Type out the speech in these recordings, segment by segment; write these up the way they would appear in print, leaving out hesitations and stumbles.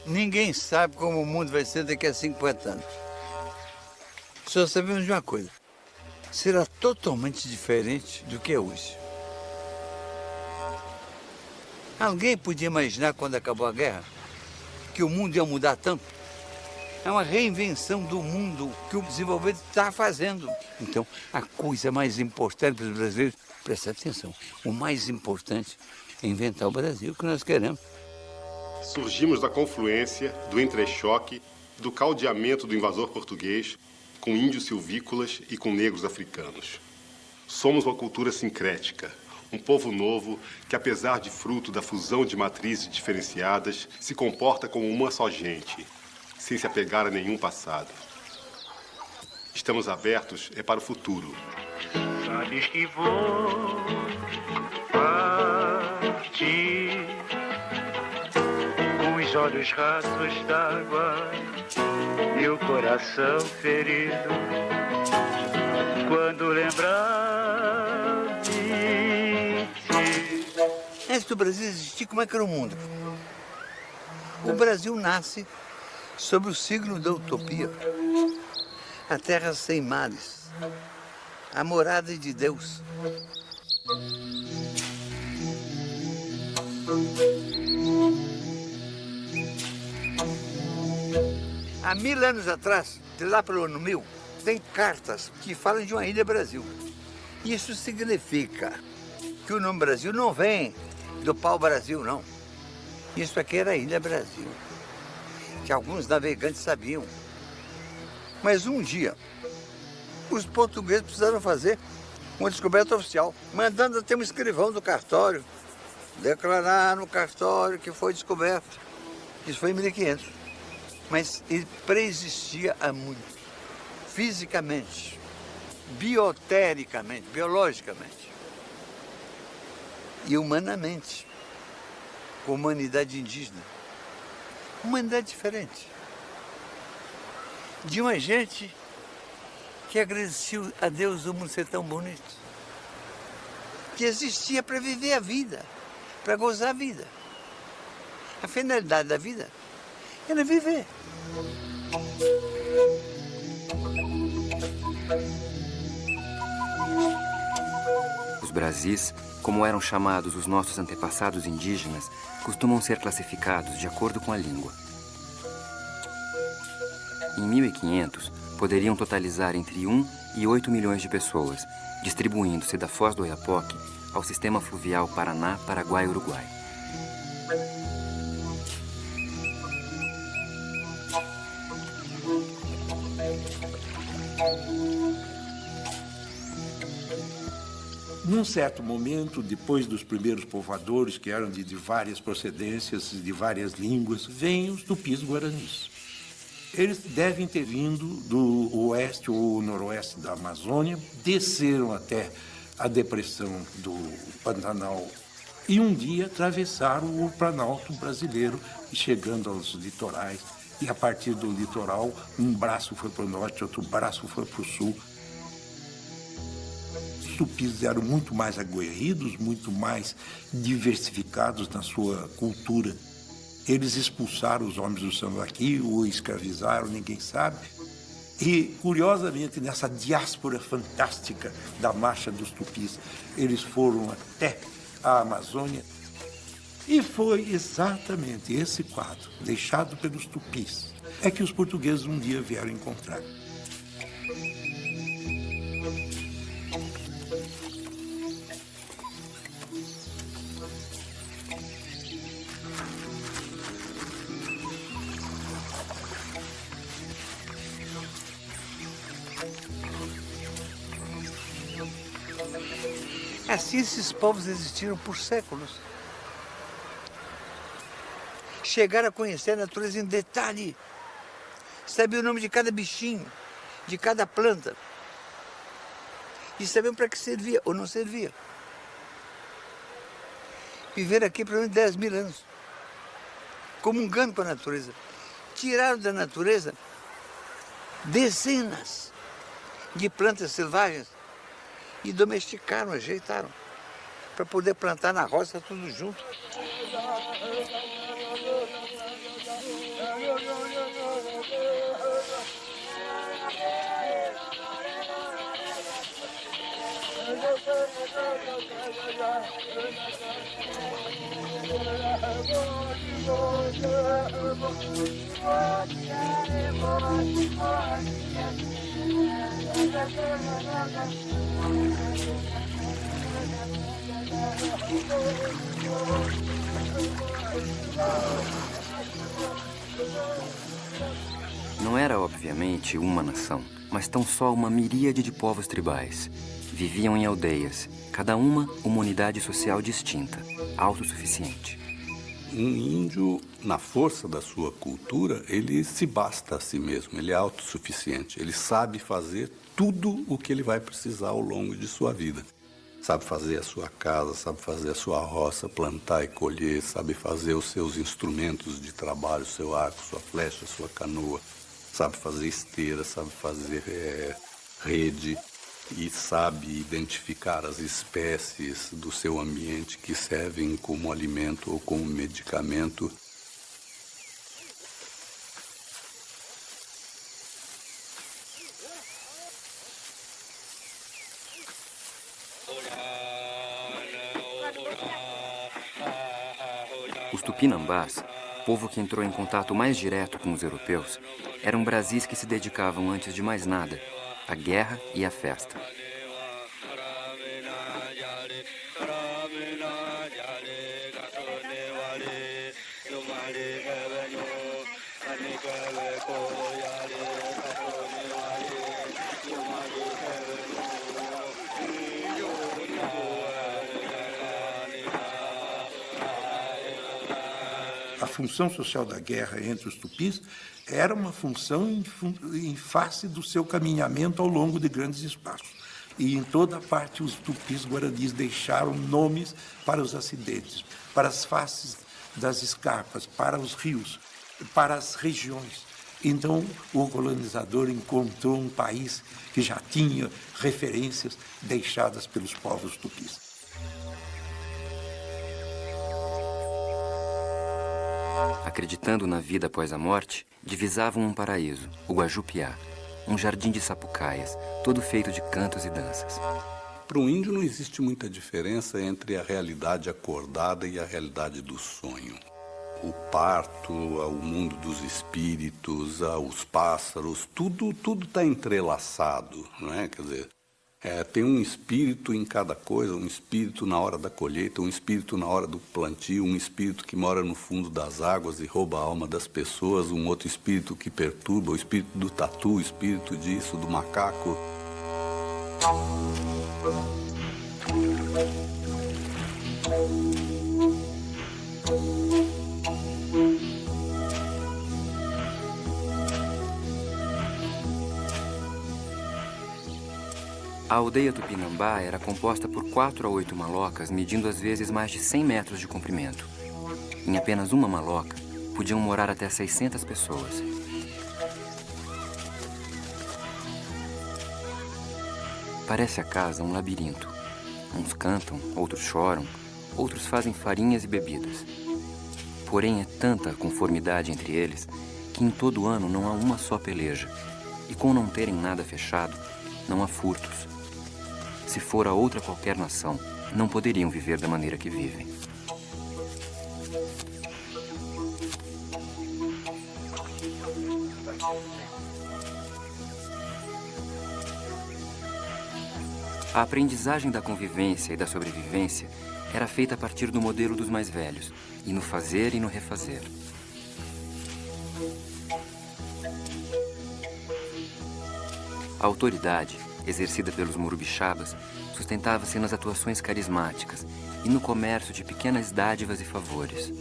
Ninguém sabe como o mundo vai ser daqui a 50 anos. Só sabemos de uma coisa: será totalmente diferente do que é hoje. Alguém podia imaginar, quando acabou a guerra, que o mundo ia mudar tanto? É uma reinvenção do mundo que o desenvolvimento está fazendo. Então, a coisa mais importante para os brasileiros, presta atenção, o mais importante é inventar o Brasil que nós queremos. Surgimos da confluência, do entrechoque, do caldeamento do invasor português com índios silvícolas e com negros africanos. Somos uma cultura sincrética, um povo novo que, apesar de fruto da fusão de matrizes diferenciadas, se comporta como uma só gente, sem se apegar a nenhum passado. Estamos abertos para o futuro. Sabes que vou partir com os olhos rasos d'água e o coração ferido quando lembrar de ti. Antes do Brasil existir, como é que era o mundo? O Brasil nasce sob o signo da utopia. A terra sem mares, a morada de Deus. Há 1000 anos atrás, de lá pelo ano 1000, tem cartas que falam de uma ilha Brasil. Isso significa que o nome Brasil não vem do pau-brasil, não. Isso aqui era a Ilha Brasil, que alguns navegantes sabiam. Mas um dia, os portugueses precisaram fazer uma descoberta oficial, mandando até um escrivão do cartório declarar no cartório que foi descoberto. Isso foi em 1500. Mas ele preexistia há muito, fisicamente, biotericamente, biologicamente e humanamente, com a humanidade indígena. Humanidade diferente. De uma gente que agradeceu a Deus o mundo ser tão bonito, que existia para viver a vida, para gozar a vida. A finalidade da vida era viver. Os Brasis, como eram chamados os nossos antepassados indígenas, costumam ser classificados de acordo com a língua. Em 1500, poderiam totalizar entre 1 e 8 milhões de pessoas, distribuindo-se da Foz do Oiapoque ao sistema fluvial Paraná, Paraguai e Uruguai. Num certo momento, depois dos primeiros povoadores, que eram de várias procedências, de várias línguas, vêm os tupis-guaranis. Eles devem ter vindo do oeste ou noroeste da Amazônia, desceram até a depressão do Pantanal e um dia atravessaram o Planalto brasileiro, chegando aos litorais. E a partir do litoral, um braço foi para o norte, outro braço foi para o sul. Os tupis eram muito mais aguerridos, muito mais diversificados na sua cultura. Eles expulsaram os homens do Sambaqui, ou escravizaram, ninguém sabe. E, curiosamente, nessa diáspora fantástica da marcha dos tupis, eles foram até a Amazônia. E foi exatamente esse quadro, deixado pelos tupis, é que os portugueses um dia vieram encontrar. Assim esses povos existiram por séculos. Chegaram a conhecer a natureza em detalhe. Sabiam o nome de cada bichinho, de cada planta. E sabiam para que servia ou não servia. Viveram aqui por menos de 10.000 anos, comungando com a natureza. Tiraram da natureza dezenas de plantas selvagens e domesticaram, ajeitaram, para poder plantar na roça tudo junto. Não era, obviamente, uma nação, mas tão só uma miríade de povos tribais. Viviam em aldeias, cada uma unidade social distinta, autossuficiente. Um índio, na força da sua cultura, ele se basta a si mesmo, ele é autossuficiente. Ele sabe fazer tudo o que ele vai precisar ao longo de sua vida. Sabe fazer a sua casa, sabe fazer a sua roça, plantar e colher, sabe fazer os seus instrumentos de trabalho, seu arco, sua flecha, sua canoa, sabe fazer esteira, sabe fazer rede e sabe identificar as espécies do seu ambiente que servem como alimento ou como medicamento. Os tupinambás, povo que entrou em contato mais direto com os europeus, eram brasis que se dedicavam, antes de mais nada, à guerra e à festa. A função social da guerra entre os tupis era uma função em face do seu caminhamento ao longo de grandes espaços. E em toda parte os tupis guaranis deixaram nomes para os acidentes, para as faces das escarpas, para os rios, para as regiões. Então o colonizador encontrou um país que já tinha referências deixadas pelos povos tupis. Acreditando na vida após a morte, divisavam um paraíso, o Guajupiá, um jardim de sapucaias, todo feito de cantos e danças. Para um índio não existe muita diferença entre a realidade acordada e a realidade do sonho. O parto, o mundo dos espíritos, os pássaros, tudo está entrelaçado, não é? Quer dizer, tem um espírito em cada coisa, um espírito na hora da colheita, um espírito na hora do plantio, um espírito que mora no fundo das águas e rouba a alma das pessoas, um outro espírito que perturba, o espírito do tatu, o espírito disso, do macaco. A aldeia Tupinambá era composta por 4 a 8 malocas, medindo às vezes mais de 100 metros de comprimento. Em apenas uma maloca, podiam morar até 600 pessoas. Parece a casa um labirinto. Uns cantam, outros choram, outros fazem farinhas e bebidas. Porém, é tanta a conformidade entre eles que em todo ano não há uma só peleja. E com não terem nada fechado, não há furtos. Se for a outra qualquer nação, não poderiam viver da maneira que vivem. A aprendizagem da convivência e da sobrevivência era feita a partir do modelo dos mais velhos, e no fazer e no refazer. A autoridade, exercida pelos Morubixabas, sustentava-se nas atuações carismáticas e no comércio de pequenas dádivas e favores.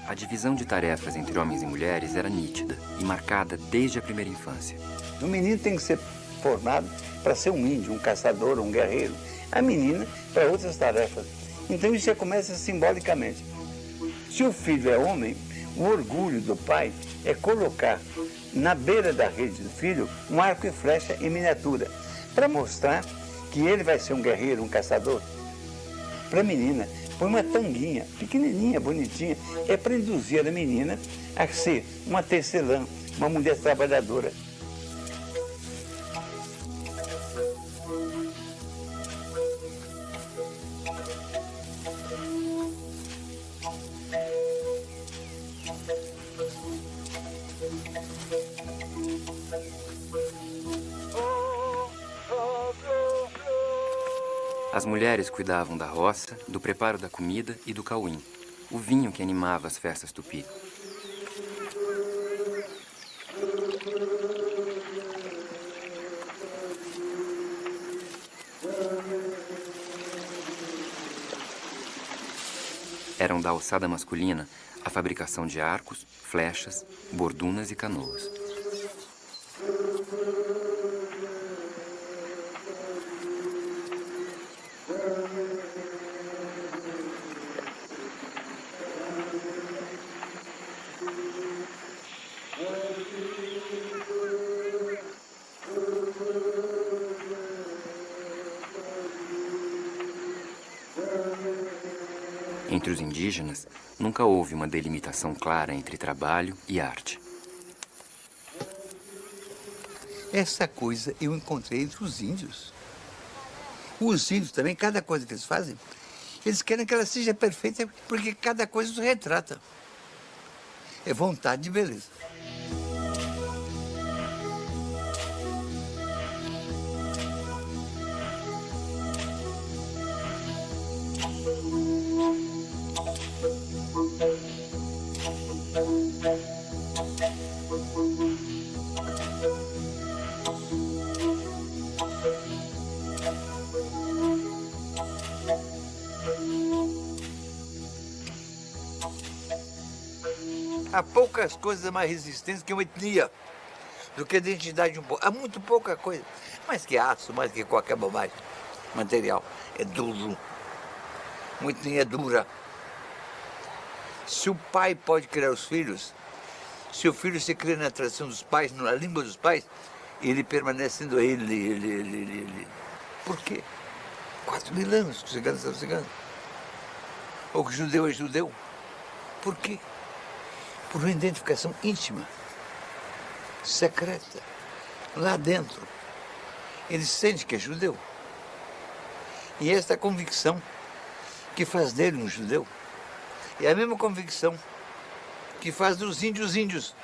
A divisão de tarefas entre homens e mulheres era nítida e marcada desde a primeira infância. O menino tem que ser formado para ser um índio, um caçador, um guerreiro. A menina para outras tarefas. Então isso já começa simbolicamente. Se o filho é homem, o orgulho do pai é colocar na beira da rede do filho um arco e flecha em miniatura, para mostrar que ele vai ser um guerreiro, um caçador. Para a menina, põe uma tanguinha, pequenininha, bonitinha, é para induzir a menina a ser uma tecelã, uma mulher trabalhadora. As mulheres cuidavam da roça, do preparo da comida e do cauim, o vinho que animava as festas tupi. Eram da alçada masculina a fabricação de arcos, flechas, bordunas e canoas. Entre os indígenas, nunca houve uma delimitação clara entre trabalho e arte. Essa coisa eu encontrei entre os índios. Os índios também, cada coisa que eles fazem, eles querem que ela seja perfeita, porque cada coisa os retrata. É vontade de beleza. Há poucas coisas mais resistentes que uma etnia, do que a identidade de um povo. Há muito pouca coisa. Mais que aço, mais que qualquer bobagem. Material é duro. Uma etnia é dura. Se o pai pode criar os filhos, se o filho se cria na tradição dos pais, na língua dos pais, ele permanece sendo ele. Por quê? 4.000 anos que os ciganos são ciganos. Ou que o judeu é judeu. Por quê? Por uma identificação íntima, secreta, lá dentro. Ele sente que é judeu. E esta convicção que faz dele um judeu é a mesma convicção que faz dos índios índios.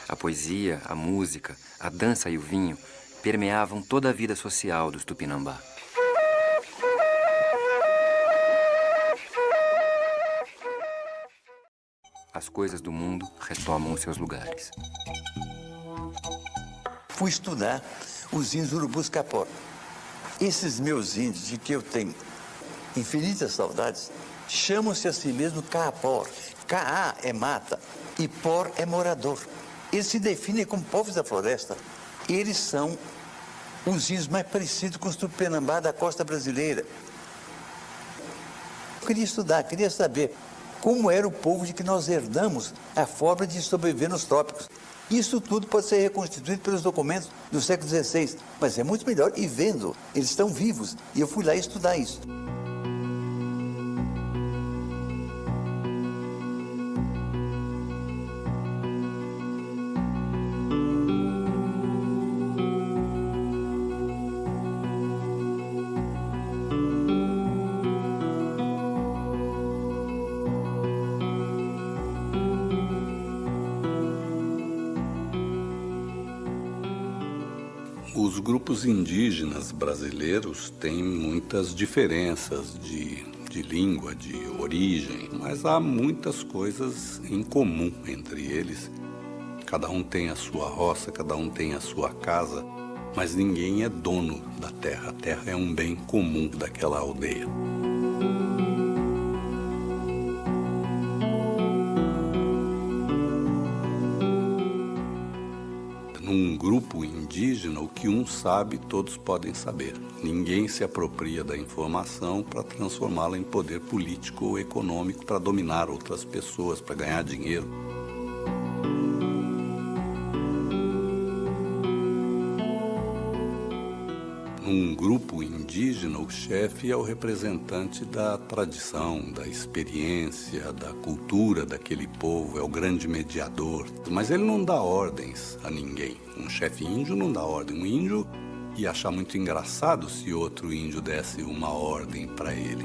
A poesia, a música, a dança e o vinho permeavam toda a vida social dos Tupinambá. As coisas do mundo retomam os seus lugares. Fui estudar os índios urubus capó. Esses meus índios, de que eu tenho infinitas saudades, chamam-se a si mesmo Caapor. Caá é mata e Por é morador. Eles se definem como povos da floresta. Eles são os índios mais parecidos com os Tupinambá da costa brasileira. Eu queria estudar, queria saber como era o povo de que nós herdamos a forma de sobreviver nos trópicos. Isso tudo pode ser reconstituído pelos documentos do século XVI, mas é muito melhor ir vendo. Eles estão vivos e eu fui lá estudar isso. Os grupos indígenas brasileiros têm muitas diferenças de língua, de origem, mas há muitas coisas em comum entre eles. Cada um tem a sua roça, cada um tem a sua casa, mas ninguém é dono da terra. A terra é um bem comum daquela aldeia. grupo indígena, o que um sabe, todos podem saber. Ninguém se apropria da informação para transformá-la em poder político ou econômico, para dominar outras pessoas, para ganhar dinheiro. Num grupo indígena, o chefe é o representante da tradição, da experiência, da cultura daquele povo, é o grande mediador. Mas ele não dá ordens a ninguém. Um chefe índio não dá ordem. Um índio ia achar muito engraçado se outro índio desse uma ordem para ele.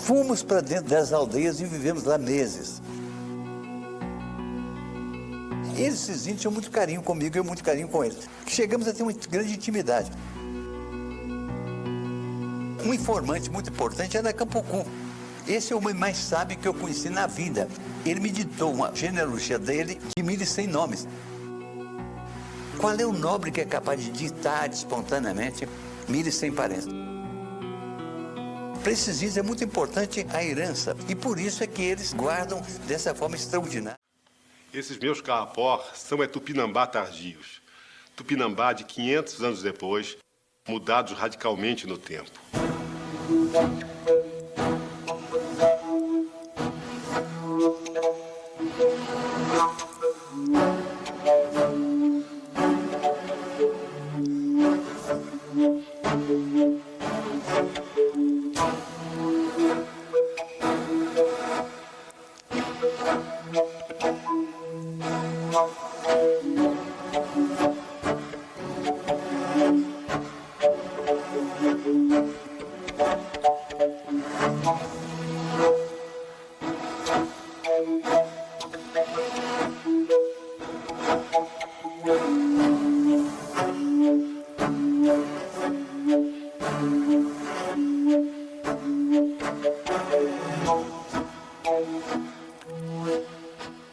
Fomos para dentro das aldeias e vivemos lá meses. Esses índios tinham muito carinho comigo e eu muito carinho com eles. Chegamos a ter uma grande intimidade. Um informante muito importante era Campocu. Esse é o homem mais sábio que eu conheci na vida. Ele me ditou uma genealogia dele de 1.100 nomes. Qual é o nobre que é capaz de ditar espontaneamente 1.100 parentes? Para esses índios é muito importante a herança e por isso é que eles guardam dessa forma extraordinária. Esses meus carapó são tupinambá tardios. Tupinambá de 500 anos depois, mudados radicalmente no tempo.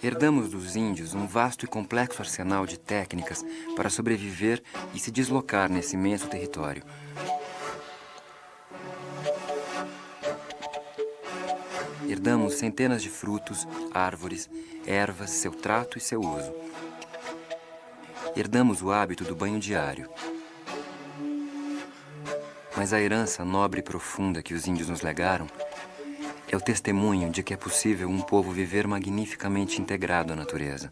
Herdamos dos índios um vasto e complexo arsenal de técnicas para sobreviver e se deslocar nesse imenso território. Herdamos centenas de frutos, árvores, ervas, seu trato e seu uso. Herdamos o hábito do banho diário. Mas a herança nobre e profunda que os índios nos legaram é o testemunho de que é possível um povo viver magnificamente integrado à natureza,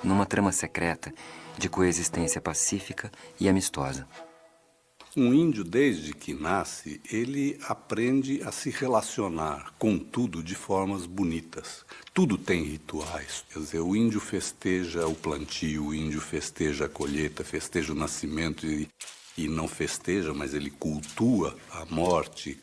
numa trama secreta de coexistência pacífica e amistosa. Um índio, desde que nasce, ele aprende a se relacionar com tudo de formas bonitas. Tudo tem rituais. Quer dizer, o índio festeja o plantio, o índio festeja a colheita, festeja o nascimento e não festeja, mas ele cultua a morte.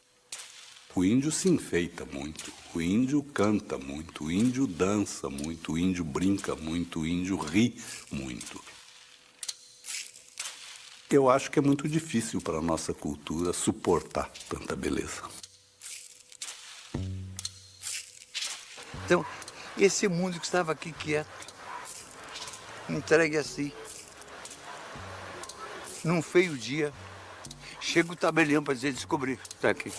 O índio se enfeita muito, o índio canta muito, o índio dança muito, o índio brinca muito, o índio ri muito. Eu acho que é muito difícil para a nossa cultura suportar tanta beleza. Então, esse mundo que estava aqui quieto, entregue assim, num feio dia, chega o tabelião para dizer descobrir. Está aqui.